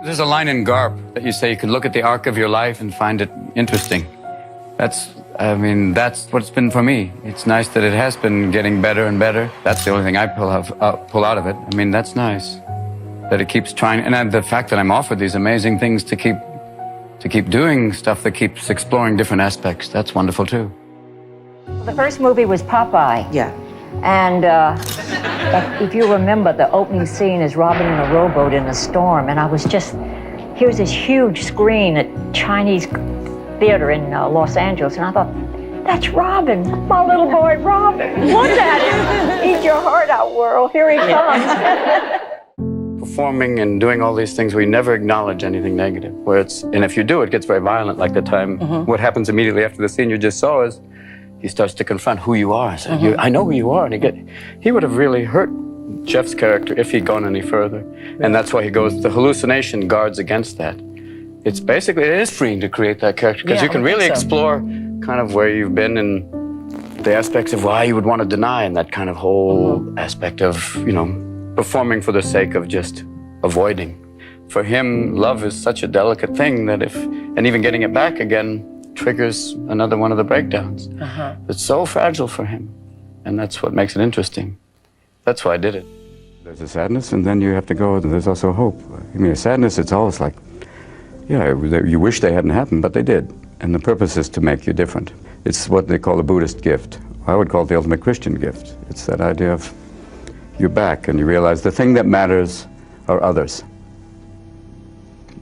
There's a line in Garp that you say you can look at the arc of your life and find it interesting. That's what it's been for me. It's nice that it has been getting better and better. That's the only thing I pull out of it. I mean, that's nice that it keeps trying. And the fact that I'm offered these amazing things to keep doing stuff that keeps exploring different aspects, that's wonderful too. The first movie was Popeye. Yeah. And if you remember, the opening scene is Robin in a rowboat in a storm. And I was just, here's this huge screen at Chinese Theater in Los Angeles. And I thought, that's Robin, my little boy Robin. Look at him. Eat your heart out, world. Here he comes. Performing and doing all these things, we never acknowledge anything negative. And if you do, it gets very violent, like the time, what happens immediately after the scene you just saw is, he starts to confront who you are. So I know who you are. And he would have really hurt Jeff's character if he'd gone any further. And that's why he goes, the hallucination guards against that. It's basically, it is freeing to create that character, because you can really explore kind of where you've been and the aspects of why you would want to deny, and that kind of whole aspect of, performing for the sake of just avoiding. For him, love is such a delicate thing that and even getting it back again triggers another one of the breakdowns. It's so fragile for him, and that's what makes it interesting. That's why I did it. There's a sadness, and then you have to go, there's also hope. I mean, a sadness, it's always like, you wish they hadn't happened, but they did. And the purpose is to make you different. It's what they call a Buddhist gift. I would call it the ultimate Christian gift. It's that idea of you're back and you realize the thing that matters are others.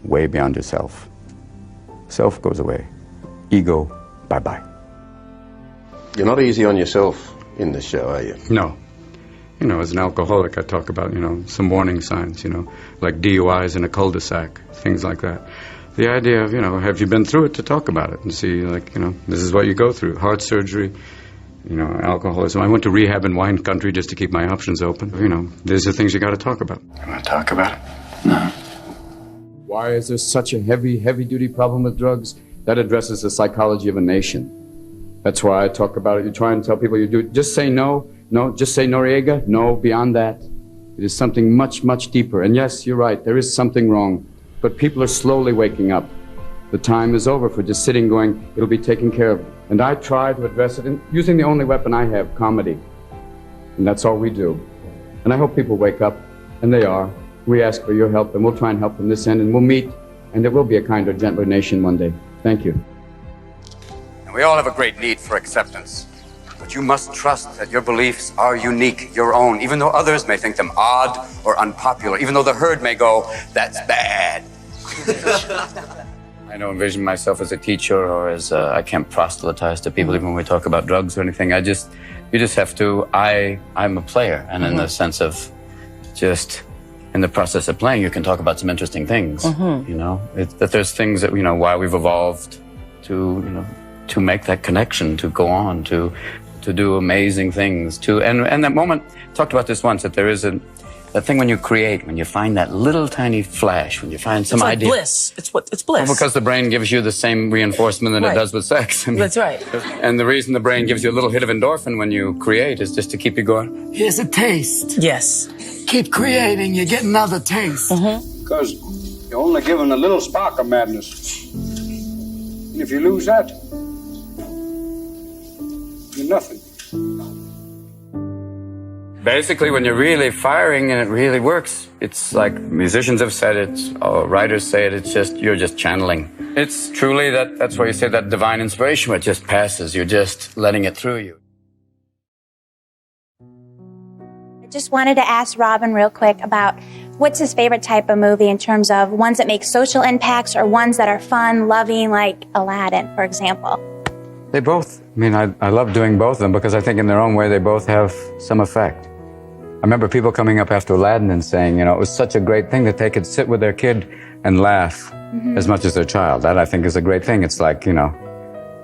Way beyond yourself. Self goes away. Ego, bye-bye. You're not easy on yourself in this show, are you? No. As an alcoholic, I talk about, some warning signs, like DUIs in a cul-de-sac, things like that. The idea of, have you been through it, to talk about it and see, this is what you go through. Heart surgery, alcoholism. I went to rehab in wine country just to keep my options open. These are things you got to talk about. You want to talk about it? No. Why is there such a heavy-duty problem with drugs? That addresses the psychology of a nation. That's why I talk about it. You try and tell people you do it. Just say no. No, just say Noriega. No, beyond that. It is something much, much deeper. And yes, you're right. There is something wrong. But people are slowly waking up. The time is over for just sitting going, it'll be taken care of. And I try to address it using the only weapon I have, comedy. And that's all we do. And I hope people wake up. And they are. We ask for your help, and we'll try and help from this end. And we'll meet. And there will be a kinder, gentler nation one day. Thank you. And we all have a great need for acceptance. But you must trust that your beliefs are unique, your own, even though others may think them odd or unpopular, even though the herd may go, that's bad. I don't envision myself as a teacher or as I can't proselytize to people even when we talk about drugs or anything. You just have to, I'm a player. And in the sense of just in the process of playing, you can talk about some interesting things, that there's things that, why we've evolved to make that connection, to go on, to do amazing things, and that moment, I talked about this once, that there is that thing when you create, when you find that little tiny flash, when you find some idea. It's bliss. It's bliss. Well, because the brain gives you the same reinforcement that it does with sex. That's right. And the reason the brain gives you a little hit of endorphin when you create is just to keep you going. Here's a taste. Yes. Keep creating, you get another taste. Because you're only given a little spark of madness. And if you lose that, you're nothing. Basically, when you're really firing and it really works, it's like musicians have said it, writers say it, you're just channeling. It's truly that's why you say that divine inspiration, where it just passes. You're just letting it through you. I just wanted to ask Robin real quick about what's his favorite type of movie in terms of ones that make social impacts or ones that are fun, loving, like Aladdin, for example. They both. I love doing both of them because I think in their own way they both have some effect. I remember people coming up after Aladdin and saying, it was such a great thing that they could sit with their kid and laugh as much as their child. That, I think, is a great thing. It's like,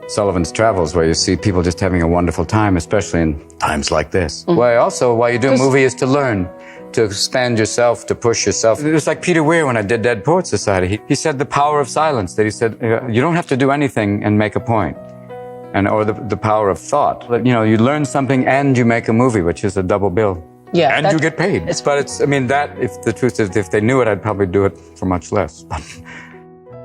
Sullivan's Travels, where you see people just having a wonderful time, especially in times like this. Why you do a movie is to learn, to expand yourself, to push yourself. It was like Peter Weir when I did Dead Poets Society. He said the power of silence, that he said, you don't have to do anything and make a point. Or the power of thought. But, you learn something and you make a movie, which is a double bill. And you get paid. But it's, I mean, that, if the truth is, if they knew it, I'd probably do it for much less. But